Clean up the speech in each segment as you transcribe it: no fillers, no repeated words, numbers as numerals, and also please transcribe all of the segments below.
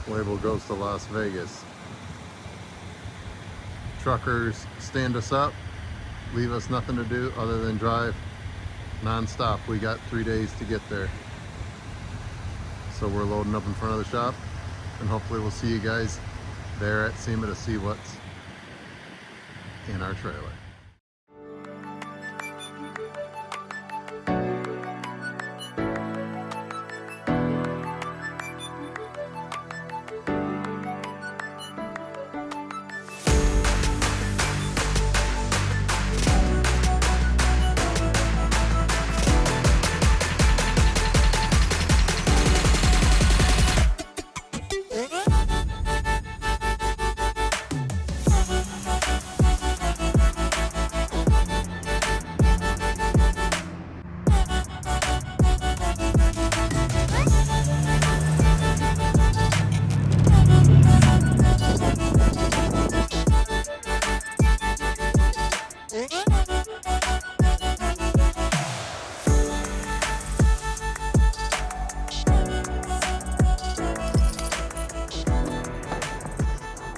Label goes to Las Vegas. Truckers stand us up, leave us nothing to do other than drive non-stop. We got 3 days to get there. So we're loading up in front of the shop, and hopefully we'll see you guys there at SEMA to see what's in our trailer.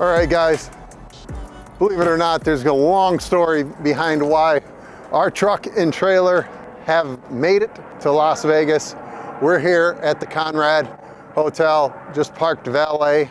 All right, guys, believe it or not, there's a long story behind why our truck and trailer have made it to Las Vegas. We're here at the Conrad Hotel, just parked valet.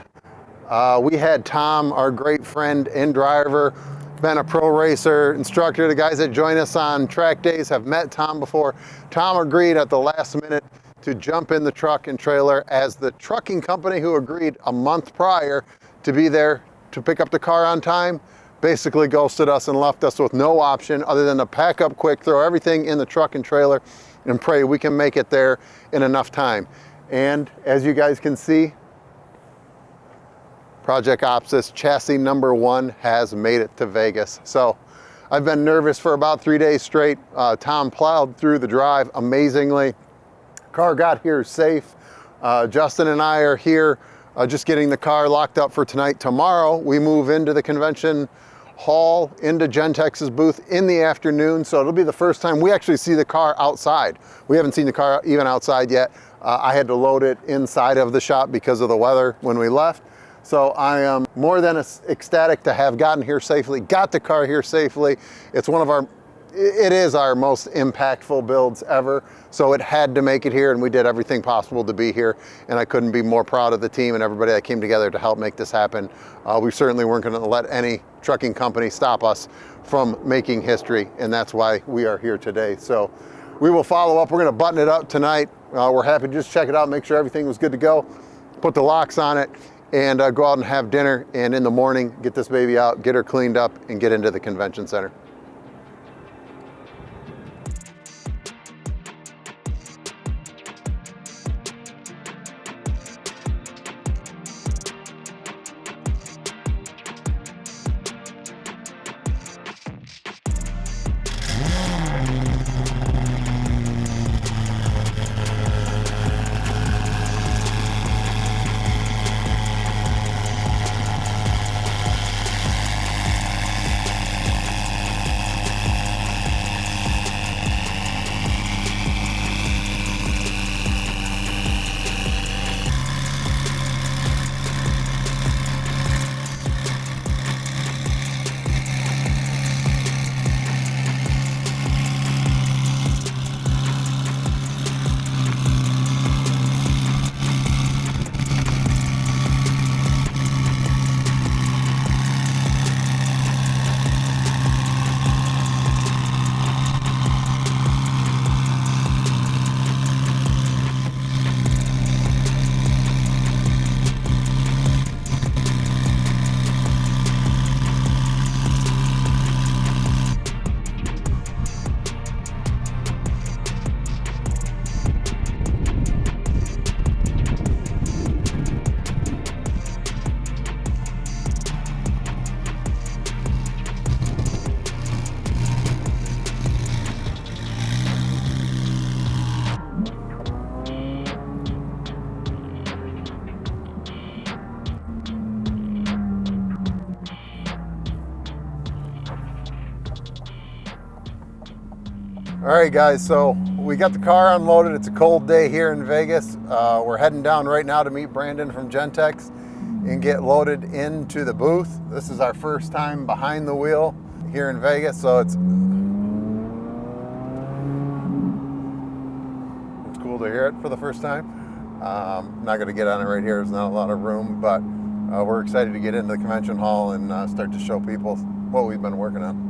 We had Tom, our great friend and driver, been a pro racer, instructor. The guys that join us on track days have met Tom before. Tom agreed at the last minute to jump in the truck and trailer, as the trucking company who agreed a month prior to be there to pick up the car on time basically ghosted us and left us with no option other than to pack up quick, throw everything in the truck and trailer, and pray we can make it there in enough time. And as you guys can see, Project OPSIS chassis number 1 has made it to Vegas. So I've been nervous for about 3 days straight. Tom plowed through the drive amazingly. Car got here safe. Justin and I are here just getting the car locked up for tonight. Tomorrow we move into the convention hall, into Gentex's booth in the afternoon. So it'll be the first time we actually see the car outside. We haven't seen the car even outside yet. I had to load it inside of the shop because of the weather when we left. So I am more than ecstatic to have gotten here safely, got the car here safely. It's one of our, it is our most impactful builds ever. So it had to make it here, and we did everything possible to be here. And I couldn't be more proud of the team and everybody that came together to help make this happen. We certainly weren't going to let any trucking company stop us from making history, and that's why we are here today. So we will follow up. We're going to button it up tonight. We're happy to just check it out, make sure everything was good to go, put the locks on it, and go out and have dinner, and in the morning get this baby out, get her cleaned up, and get into the convention center. All right, guys, so we got the car unloaded. It's a cold day here in Vegas. We're heading down right now to meet Brandon from Gentex. and get loaded into the booth. This is our first time behind the wheel here in Vegas, so it's cool to hear it for the first time. I'm not going to get on it right here. There's not a lot of room, but we're excited to get into the convention hall and start to show people what we've been working on.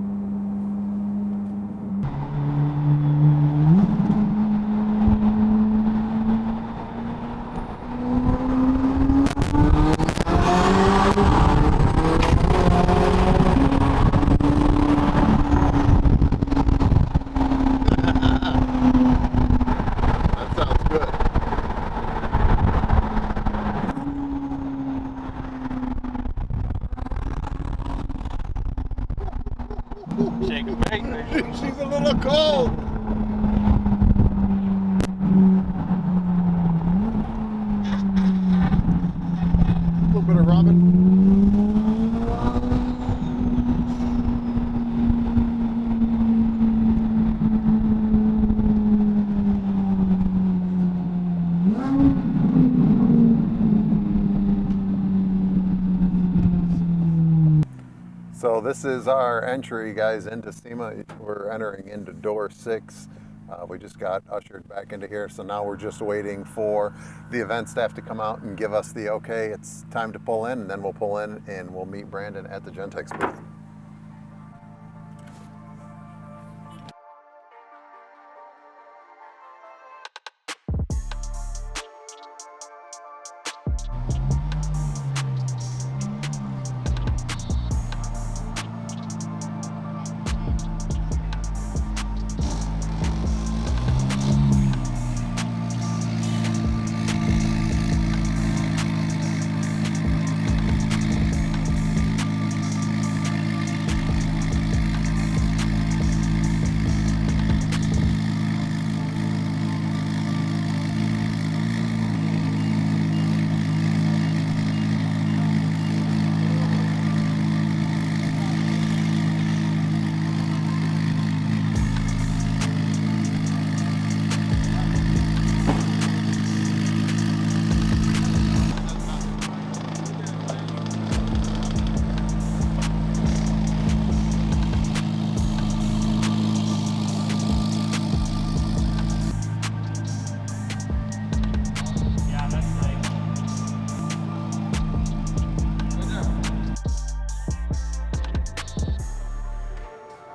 Shake and bake, baby. She's a little cold. A little bit of Robin. So this is our entry, guys, into SEMA. We're entering into door 6. We just got ushered back into here, so now we're just waiting for the event staff to come out and give us the okay, it's time to pull in, and then we'll pull in and we'll meet Brandon at the Gentex booth.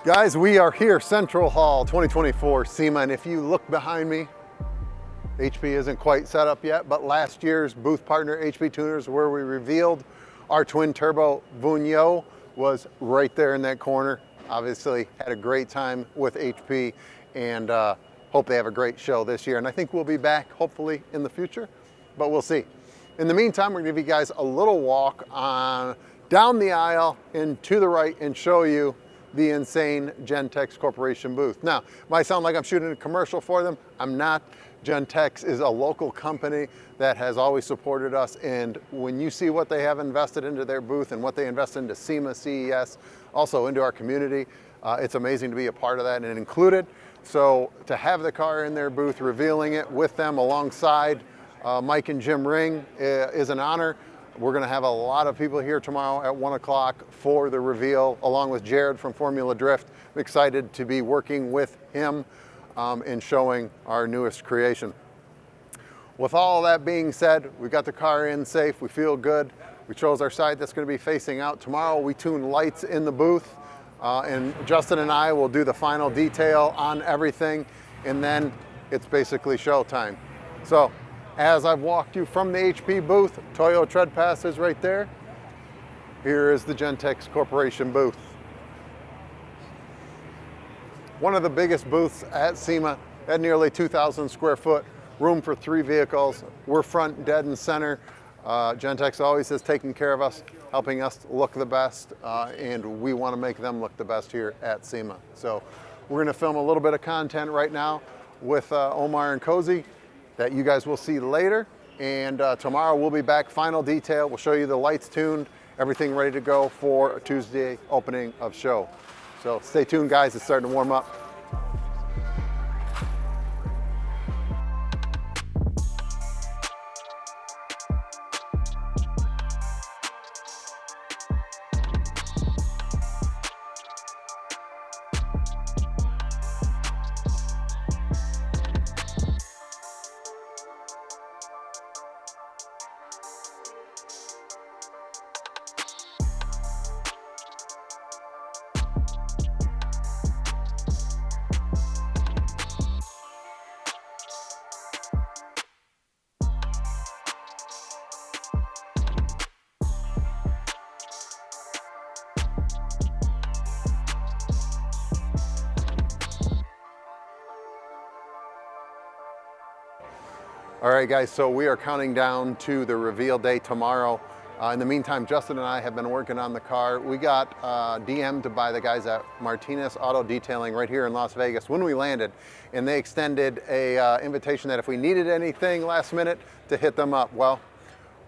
Guys, we are here, Central Hall 2024 SEMA, and if you look behind me, HP isn't quite set up yet, but last year's booth partner, HP Tuners, where we revealed our twin turbo Vunyo, was right there in that corner. Obviously had a great time with HP, and hope they have a great show this year. And I think we'll be back hopefully in the future, but we'll see. In the meantime, we're gonna give you guys a little walk on down the aisle and to the right and show you the insane Gentex Corporation booth. Now, it might sound like I'm shooting a commercial for them. I'm not. Gentex is a local company that has always supported us, and when you see what they have invested into their booth and what they invest into SEMA, CES, also into our community, it's amazing to be a part of that and included. So to have the car in their booth, revealing it with them alongside Mike and Jim Ring is an honor. We're gonna have a lot of people here tomorrow at 1 o'clock for the reveal, along with Jared from Formula Drift. I'm excited to be working with him in showing our newest creation. With all that being said, we got the car in safe, we feel good. We chose our side that's gonna be facing out. Tomorrow we tune lights in the booth, and Justin and I will do the final detail on everything, and then it's basically showtime. So, as I've walked you from the HP booth, Toyo Tread Pass is right there. Here is the Gentex Corporation booth. One of the biggest booths at SEMA at nearly 2,000 square foot, room for 3 vehicles. We're front dead and center. Gentex always has taken care of us, helping us look the best, and we want to make them look the best here at SEMA. So we're going to film a little bit of content right now with Omar and Cozy that you guys will see later, and tomorrow we'll be back, final detail. We'll show you the lights tuned, everything ready to go for a Tuesday opening of show. So stay tuned, guys, it's starting to warm up. All right, guys, so we are counting down to the reveal day tomorrow. In the meantime, Justin and I have been working on the car. We got DM'd by the guys at Martinez Auto Detailing right here in Las Vegas when we landed, and they extended a invitation that if we needed anything last minute to hit them up. Well,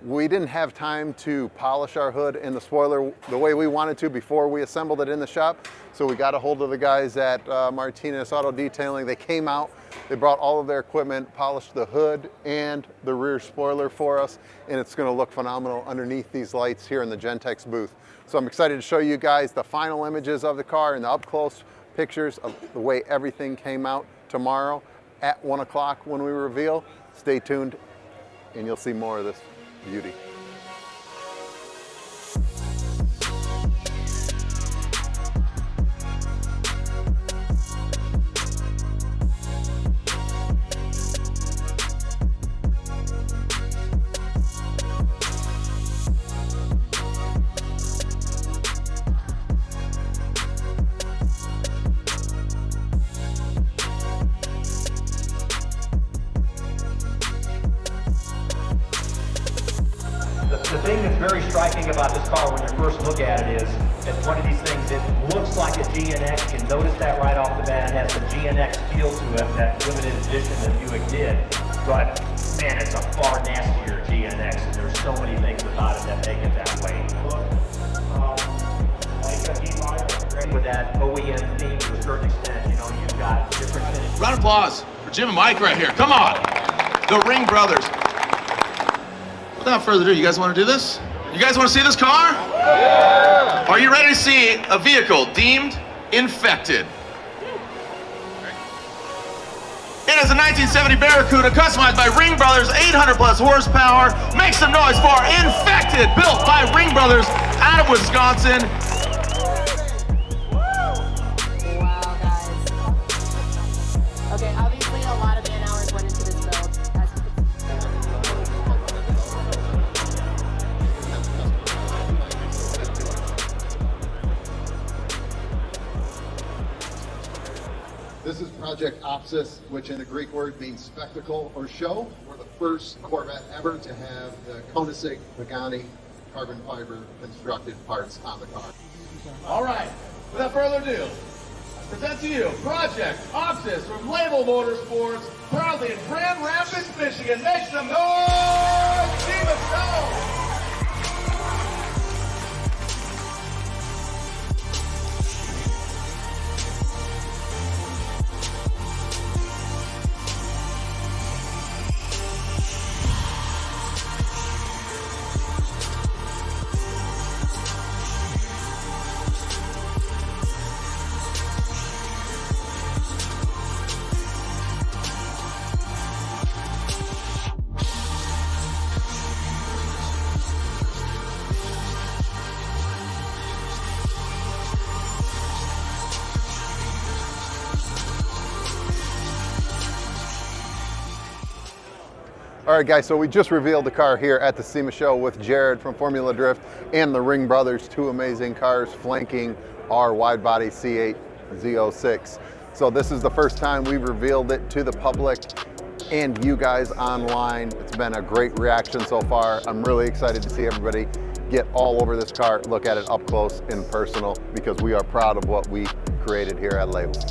we didn't have time to polish our hood and the spoiler the way we wanted to before we assembled it in the shop. So we got a hold of the guys at Martinez Auto Detailing. They came out, they brought all of their equipment, polished the hood and the rear spoiler for us, and it's gonna look phenomenal underneath these lights here in the Gentex booth. So I'm excited to show you guys the final images of the car and the up close pictures of the way everything came out tomorrow at 1 o'clock when we reveal. Stay tuned and you'll see more of this beauty. The thing that's very striking about this car when you first look at it is, it's one of these things that looks like a GNX. You can notice that right off the bat. It has the GNX feel to it, that limited edition that Buick did. But man, it's a far nastier GNX, and there's so many things about it that make it that way. With that OEM theme to a certain extent, you know, you've got different finishes. Round of applause for Jim and Mike right here. Come on, the Ringbrothers. Without further ado, you guys want to do this? You guys want to see this car? Yeah! Are you ready to see a vehicle deemed infected? It is a 1970 Barracuda customized by Ringbrothers, 800 plus horsepower. Make some noise for Infected, built by Ringbrothers out of Wisconsin. Wow, guys. Okay, obviously a lot of man-hours went into this build. This is Project OPSIS, which in the Greek word means spectacle or show. We're the first Corvette ever to have the Koenigsegg Pagani carbon fiber constructed parts on the car. All right, without further ado, I present to you Project OPSIS from Label Motorsports, proudly in Grand Rapids, Michigan. Make some noise! Keep it going! All right, guys, so we just revealed the car here at the SEMA show with Jared from Formula Drift and the Ringbrothers, two amazing cars flanking our widebody C8 Z06. So this is the first time we've revealed it to the public and you guys online. It's been a great reaction so far. I'm really excited to see everybody get all over this car, look at it up close and personal, because we are proud of what we created here at Label.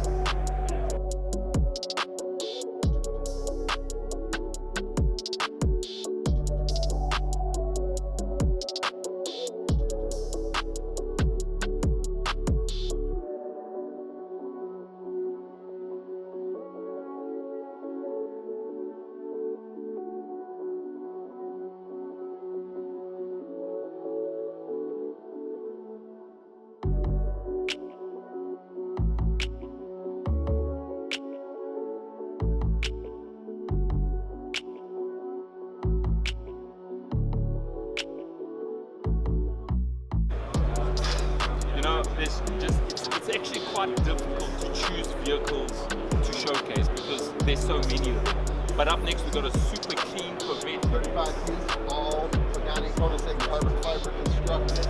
It's actually quite difficult to choose vehicles to showcase because there's so many of them. But up next we've got a super clean Corvette. 35 piece, all Pagani Koenigsegg carbon fiber constructed,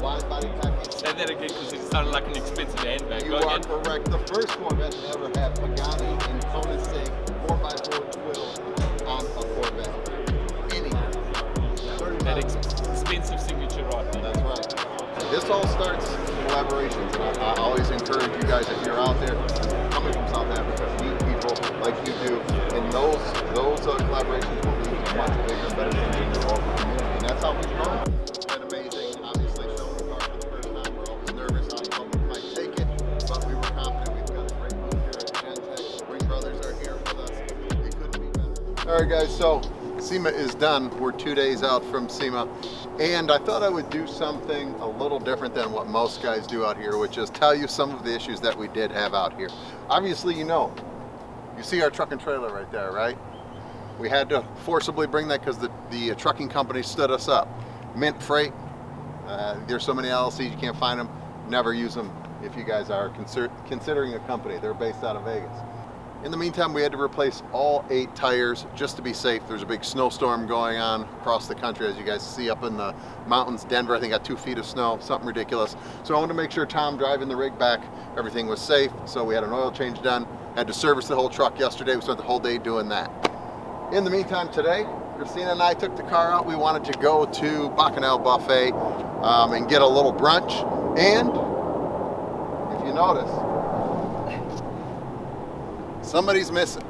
wide body package. Say that again because it sounded like an expensive handbag. You are correct. The first Corvette to ever have Pagani and Koenigsegg 4x4 twill on a Corvette. Any. That expensive signature rod. That's right. This all starts collaborations. And I always encourage you guys, if you're out there, coming from South Africa, meet people like you do, and those collaborations will lead to much bigger, better things in your local community. And that's how we've grown. It's been amazing. Obviously, showing the car for the first time, we're always nervous how the public might take it, but we were confident. We've got a great booth here at Gentex. Ringbrothers are here with us. It couldn't be better. All right, guys. So SEMA is done. We're 2 days out from SEMA, and I thought I would do something a little different than what most guys do out here, which is tell you some of the issues that we did have out here. Obviously, you see our truck and trailer right there, right? We had to forcibly bring that because the trucking company stood us up. Mint Freight, there's so many LLCs, you can't find them. Never use them if you guys are considering a company. They're based out of Vegas. In the meantime, we had to replace all 8 tires just to be safe. There's a big snowstorm going on across the country, as you guys see up in the mountains. Denver, I think, got 2 feet of snow, something ridiculous. So I wanted to make sure Tom driving the rig back, everything was safe. So we had an oil change done. Had to service the whole truck yesterday. We spent the whole day doing that. In the meantime, today, Christina and I took the car out. We wanted to go to Bacchanal Buffet and get a little brunch. And if you notice, somebody's missing.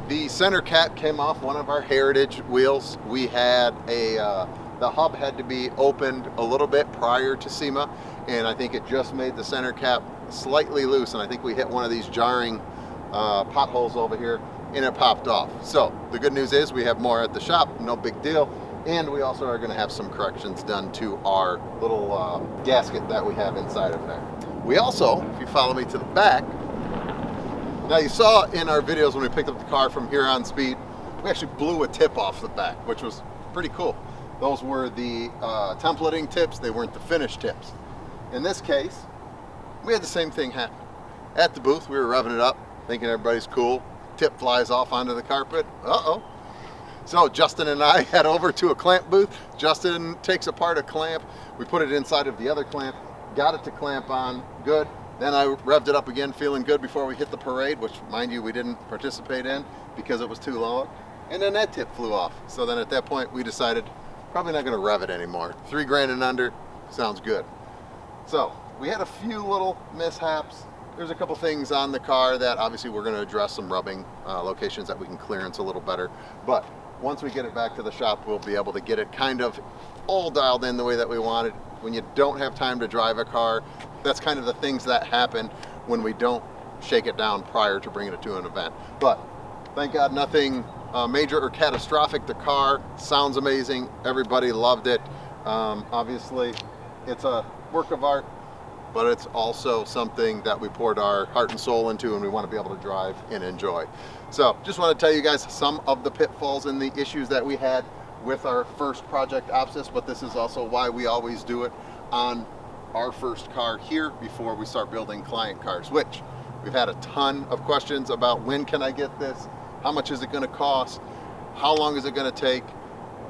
The center cap came off one of our Heritage wheels. We had the hub had to be opened a little bit prior to SEMA, and I think it just made the center cap slightly loose, and I think we hit one of these jarring potholes over here, and it popped off. So the good news is we have more at the shop, no big deal, and we also are going to have some corrections done to our little gasket that we have inside of there. We also, if you follow me to the back, now you saw in our videos when we picked up the car from here on speed, we actually blew a tip off the back, which was pretty cool. Those were the templating tips, they weren't the finished tips. In this case, we had the same thing happen. At the booth, we were revving it up, thinking everybody's cool. Tip flies off onto the carpet. Uh-oh. So Justin and I head over to a clamp booth. Justin takes apart a clamp. We put it inside of the other clamp, got it to clamp on, good. Then I revved it up again, feeling good before we hit the parade, which, mind you, we didn't participate in because it was too low. And then that tip flew off. So then at that point, we decided probably not going to rev it anymore. $3 grand and under sounds good. So we had a few little mishaps. There's a couple things on the car that obviously we're going to address, some rubbing locations that we can clearance a little better. But once we get it back to the shop, we'll be able to get it kind of all dialed in the way that we want it. When you don't have time to drive a car, that's kind of the things that happen when we don't shake it down prior to bringing it to an event. But thank God nothing major or catastrophic. The car sounds amazing. Everybody loved it. Obviously, it's a work of art, but it's also something that we poured our heart and soul into, and we want to be able to drive and enjoy. So just want to tell you guys some of the pitfalls and the issues that we had with our first Project OPSIS, but this is also why we always do it on our first car here before we start building client cars, which we've had a ton of questions about. When can I get this? How much is it going to cost? How long is it going to take?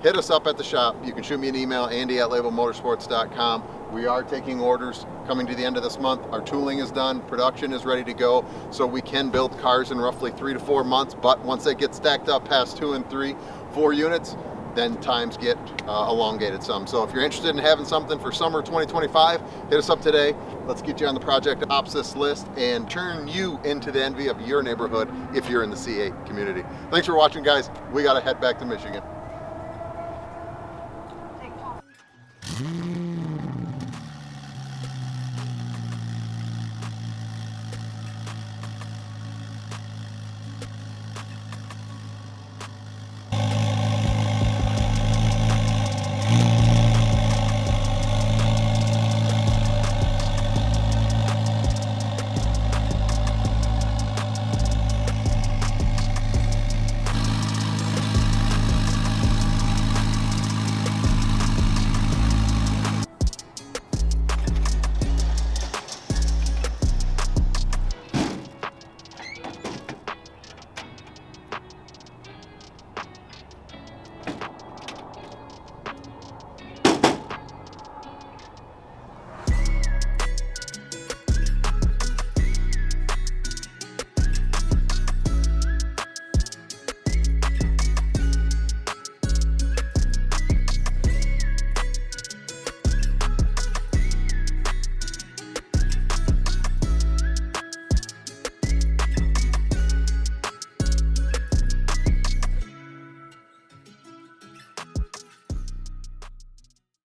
Hit us up at the shop. You can shoot me an email, andy@labelmotorsports.com. We are taking orders coming to the end of this month. Our tooling is done, production is ready to go, so we can build cars in roughly 3 to 4 months, but once they get stacked up past 2 and 3, 4 units, then times get elongated some. So if you're interested in having something for summer 2025, hit us up today. Let's get you on the Project OPSIS list and turn you into the envy of your neighborhood if you're in the C8 community. Thanks for watching, guys. We got to head back to Michigan.